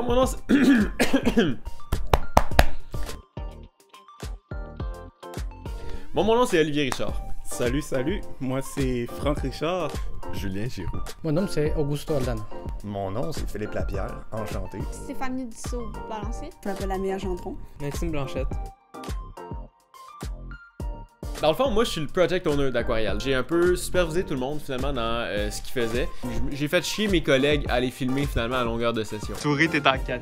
Bon, mon nom c'est... Bon, mon nom c'est Olivier Richard. Salut, moi c'est Franck Richard. Julien Giroux. Mon nom c'est Augusto Aldana. Mon nom c'est Philippe Lapierre, enchanté. Stéphanie Dussault-Balancé. Je m'appelle Améa Gendron. Maxime Blanchette. Dans le fond, moi je suis le project owner d'Aquarial. J'ai un peu supervisé tout le monde finalement dans ce qu'ils faisaient. J'ai fait chier mes collègues à les filmer finalement à longueur de session. Souris, t'es en 4K.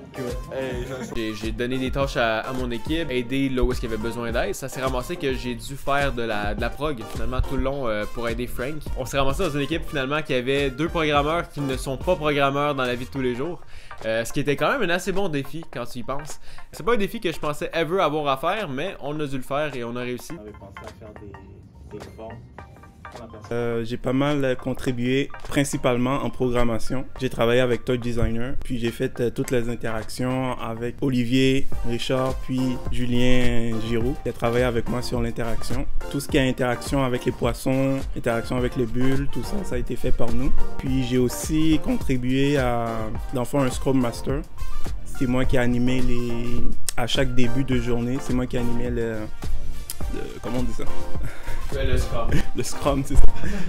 J'ai donné des tâches à mon équipe, aider là où est-ce qu'il y avait besoin d'aide. Ça s'est ramassé que j'ai dû faire de la prog finalement tout le long pour aider Frank. On s'est ramassé dans une équipe finalement qui avait 2 programmeurs qui ne sont pas programmeurs dans la vie de tous les jours. Ce qui était quand même un assez bon défi quand tu y penses. C'est pas un défi que je pensais ever avoir à faire, mais on a dû le faire et on a réussi. On avait pensé à faire des formes. J'ai pas mal contribué, principalement en programmation. J'ai travaillé avec Toy Designer, puis j'ai fait toutes les interactions avec Olivier Richard, puis Julien Giroux, qui a travaillé avec moi sur l'interaction. Tout ce qui est interaction avec les poissons, interaction avec les bulles, tout ça, ça a été fait par nous. Puis j'ai aussi contribué à, dans le fond, un Scrum Master. C'est moi qui ai animé à chaque début de journée, c'est moi qui ai animé comment on dit ça? Le Scrum. Le Scrum, c'est ça.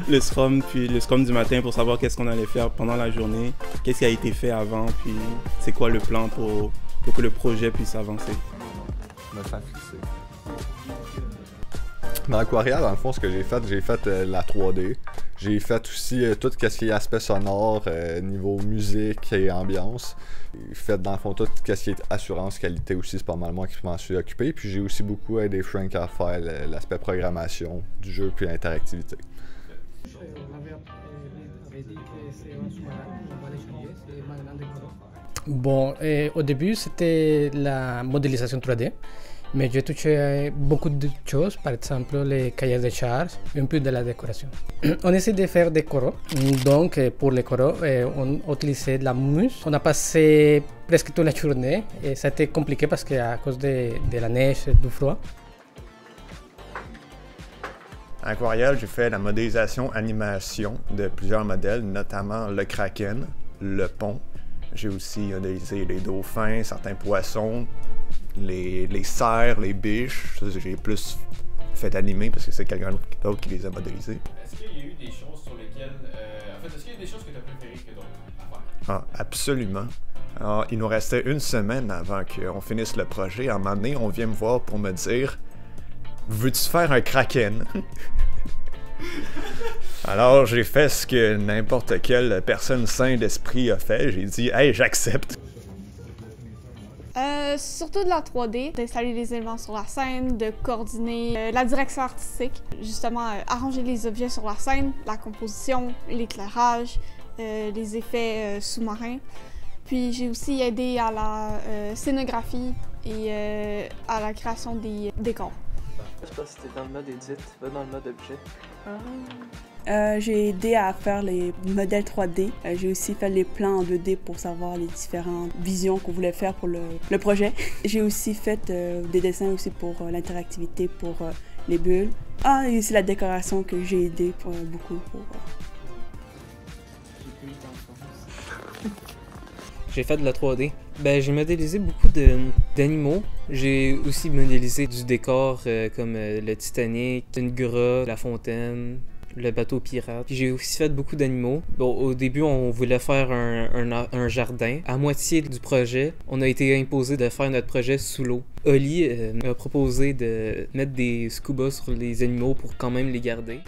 Le Scrum, puis le Scrum du matin pour savoir qu'est-ce qu'on allait faire pendant la journée, qu'est-ce qui a été fait avant, puis c'est quoi le plan pour que le projet puisse avancer. Me faire fixer. Dans Aquarial, dans le fond, ce que j'ai fait la 3D. J'ai fait aussi tout ce qui est aspect sonore, niveau musique et ambiance. J'ai fait dans le fond tout ce qui est assurance qualité aussi, c'est pas mal moi qui m'en suis occupé. Puis j'ai aussi beaucoup aidé Frank à faire l'aspect programmation du jeu puis l'interactivité. Bon, au début c'était la modélisation 3D, mais j'ai touché beaucoup de choses, par exemple les cahiers de charges et un peu de la décoration. On essaie de faire des coraux, donc pour les coraux on utilisait de la mousse. On a passé presque toute la journée et ça a été compliqué parce qu'à cause de la neige et du froid. À Aquarial, j'ai fait la modélisation animation de plusieurs modèles, notamment le kraken, le pont. J'ai aussi modélisé les dauphins, certains poissons, les cerfs, les biches. Ça, j'ai plus fait animer parce que c'est quelqu'un d'autre qui les a modélisés. Est-ce qu'il y a eu des choses sur lesquelles... est-ce qu'il y a des choses que tu as préférées que d'autres à faire? Ah, absolument. Alors, il nous restait une semaine avant qu'on finisse le projet. À un moment donné, on vient me voir pour me dire « Veux-tu faire un kraken? » Alors, j'ai fait ce que n'importe quelle personne saine d'esprit a fait. J'ai dit « Hey, j'accepte! » Surtout de la 3D, d'installer les éléments sur la scène, de coordonner la direction artistique, justement arranger les objets sur la scène, la composition, l'éclairage, les effets sous-marins. Puis j'ai aussi aidé à la scénographie et à la création des décors. Je sais pas si t'es dans le mode edit, va dans le mode objet. J'ai aidé à faire les modèles 3D. J'ai aussi fait les plans en 2D pour savoir les différentes visions qu'on voulait faire pour le projet. J'ai aussi fait des dessins aussi pour l'interactivité, pour les bulles. Ah, et aussi la décoration que j'ai aidé beaucoup pour... J'ai fait de la 3D. Ben, j'ai modélisé beaucoup d'animaux. J'ai aussi modélisé du décor comme le Titanic, une grotte, la fontaine, le bateau pirate. Puis j'ai aussi fait beaucoup d'animaux. Bon, au début, on voulait faire un jardin. À moitié du projet, on a été imposé de faire notre projet sous l'eau. Oli m'a proposé de mettre des scuba sur les animaux pour quand même les garder.